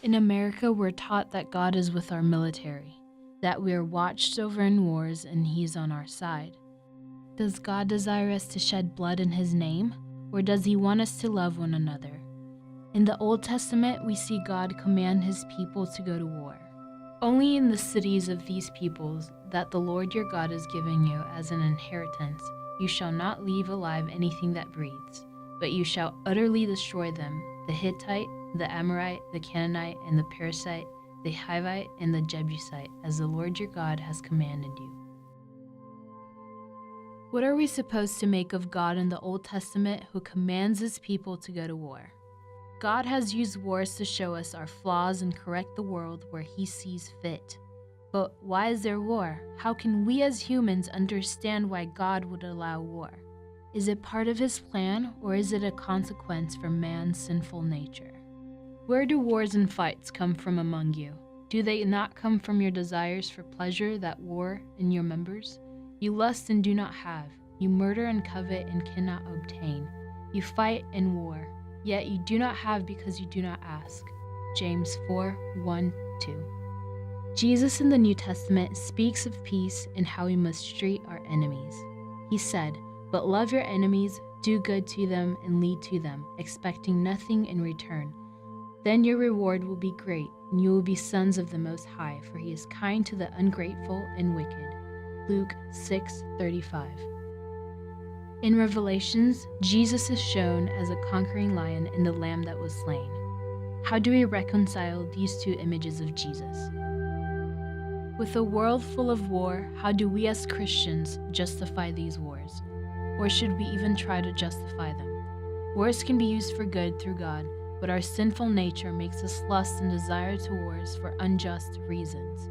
In America, we're taught that God is with our military, that we are watched over in wars and He's on our side. Does God desire us to shed blood in His name, or does He want us to love one another? In the Old Testament, we see God command His people to go to war. Only in the cities of these peoples that the Lord your God is giving you as an inheritance, you shall not leave alive anything that breathes, but you shall utterly destroy them, the Hittite, the Amorite, the Canaanite, and the Perizzite, the Hivite, and the Jebusite, as the Lord your God has commanded you. What are we supposed to make of God in the Old Testament who commands His people to go to war? God has used wars to show us our flaws and correct the world where He sees fit. But why is there war? How can we as humans understand why God would allow war? Is it part of His plan, or is it a consequence from man's sinful nature? Where do wars and fights come from among you? Do they not come from your desires for pleasure that war in your members? You lust and do not have. You murder and covet and cannot obtain. You fight and war, yet you do not have because you do not ask. James 4:1-2. Jesus in the New Testament speaks of peace and how we must treat our enemies. He said, "But love your enemies, do good to them, and lead to them, expecting nothing in return. Then your reward will be great, and you will be sons of the Most High, for He is kind to the ungrateful and wicked." Luke 6:35. In Revelations, Jesus is shown as a conquering lion and the lamb that was slain. How do we reconcile these two images of Jesus? With a world full of war, how do we as Christians justify these wars? Or should we even try to justify them? Wars can be used for good through God, but our sinful nature makes us lust and desire to wars for unjust reasons.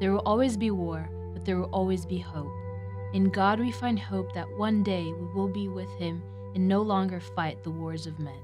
There will always be war, but there will always be hope. In God we find hope that one day we will be with Him and no longer fight the wars of men.